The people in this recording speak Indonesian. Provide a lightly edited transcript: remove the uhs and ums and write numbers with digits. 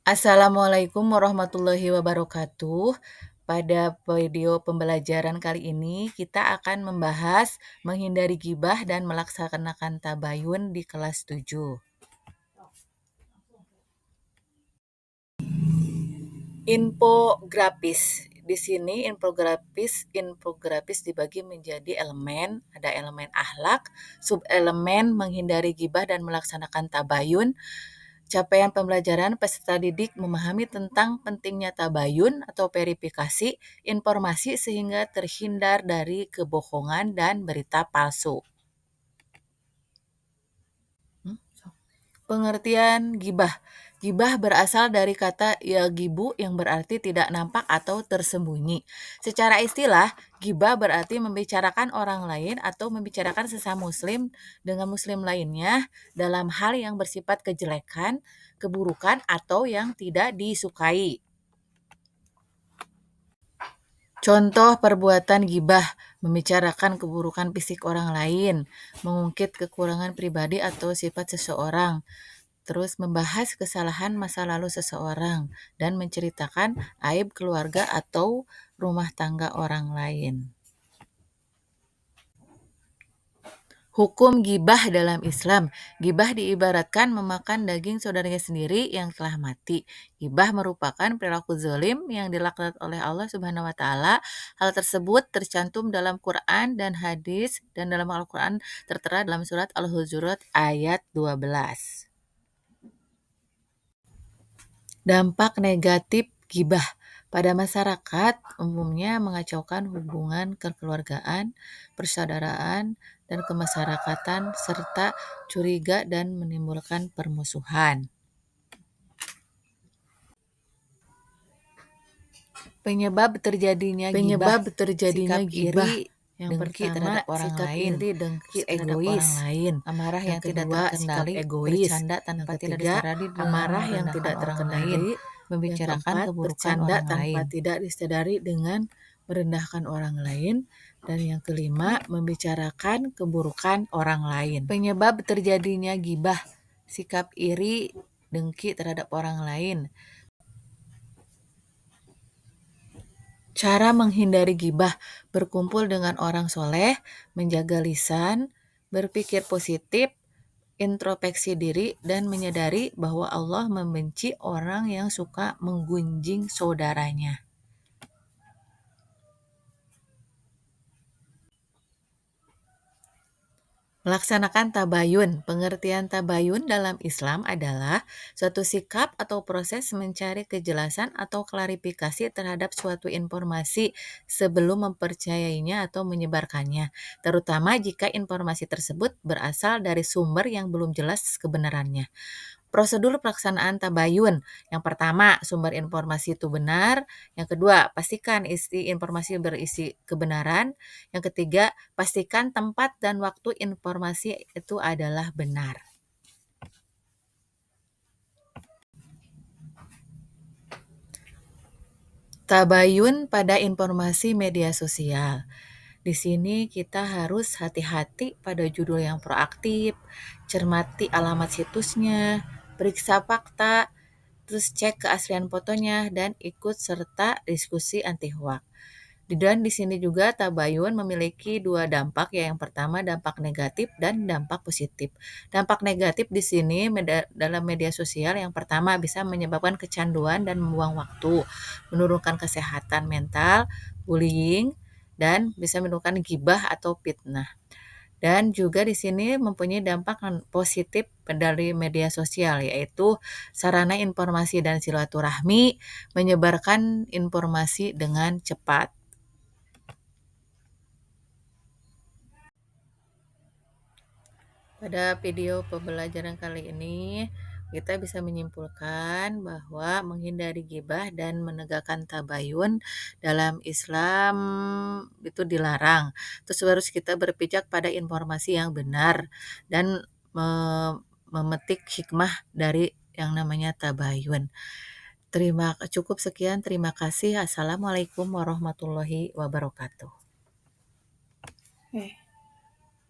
Assalamualaikum warahmatullahi wabarakatuh. Pada video pembelajaran kali ini, kita akan membahas menghindari gibah dan melaksanakan tabayun di kelas 7. Infografis. Di sini infografis dibagi menjadi elemen, ada elemen akhlak, subelemen menghindari gibah dan melaksanakan tabayun. Capaian pembelajaran peserta didik memahami tentang pentingnya tabayun atau verifikasi informasi sehingga terhindar dari kebohongan dan berita palsu. Pengertian gibah. Gibah berasal dari kata yagibu yang berarti tidak nampak atau tersembunyi. Secara istilah, gibah berarti membicarakan orang lain atau membicarakan sesama muslim dengan muslim lainnya dalam hal yang bersifat kejelekan, keburukan, atau yang tidak disukai. Contoh perbuatan gibah, membicarakan keburukan fisik orang lain, mengungkit kekurangan pribadi atau sifat seseorang, terus membahas kesalahan masa lalu seseorang, dan menceritakan aib keluarga atau rumah tangga orang lain. Hukum gibah dalam Islam. Gibah diibaratkan memakan daging saudaranya sendiri yang telah mati. Gibah merupakan perilaku zalim yang dilaknat oleh Allah Subhanahu wa taala. Hal tersebut tercantum dalam Quran dan hadis, dan dalam Al-Quran tertera dalam surat Al-Hujurat ayat 12. Dampak negatif gibah pada masyarakat umumnya mengacaukan hubungan kekeluargaan, persaudaraan, dan kemasyarakatan, serta curiga dan menimbulkan permusuhan. Penyebab terjadinya sikap iri yang dengki terhadap orang lain, dengki terhadap orang lain, amarah yang tidak terkendali, bercanda tanpa tidak disadari, amarah yang tidak terkendali, membicarakan keburukan orang lain, tidak disadari dengan merendahkan orang lain, dan yang kelima, membicarakan keburukan orang lain. Penyebab terjadinya gibah, sikap iri, dengki terhadap orang lain. Cara menghindari gibah, berkumpul dengan orang soleh, menjaga lisan, berpikir positif, introspeksi diri, dan menyadari bahwa Allah membenci orang yang suka menggunjing saudaranya. Melaksanakan tabayun. Pengertian tabayun dalam Islam adalah suatu sikap atau proses mencari kejelasan atau klarifikasi terhadap suatu informasi sebelum mempercayainya atau menyebarkannya, terutama jika informasi tersebut berasal dari sumber yang belum jelas kebenarannya. Prosedur pelaksanaan tabayun. Yang pertama, sumber informasi itu benar. Yang kedua, pastikan isi informasi berisi kebenaran. Yang ketiga, pastikan tempat dan waktu informasi itu adalah benar. Tabayun pada informasi media sosial. Di sini kita harus hati-hati pada judul yang proaktif, cermati alamat situsnya, periksa fakta, terus cek keaslian fotonya, dan ikut serta diskusi anti hoax. Dan di sini juga tabayun memiliki dua dampak, ya. Yang pertama dampak negatif dan dampak positif. Dampak negatif di sini dalam media sosial yang pertama bisa menyebabkan kecanduan dan membuang waktu, menurunkan kesehatan mental, bullying, dan bisa menimbulkan gibah atau fitnah. Dan juga di sini mempunyai dampak positif dari media sosial, yaitu sarana informasi dan silaturahmi, menyebarkan informasi dengan cepat. Pada video pembelajaran kali ini, kita bisa menyimpulkan bahwa menghindari gibah dan menegakkan tabayun dalam Islam itu dilarang. Terus harus kita berpijak pada informasi yang benar dan memetik hikmah dari yang namanya tabayun. Cukup sekian, terima kasih. Assalamualaikum warahmatullahi wabarakatuh.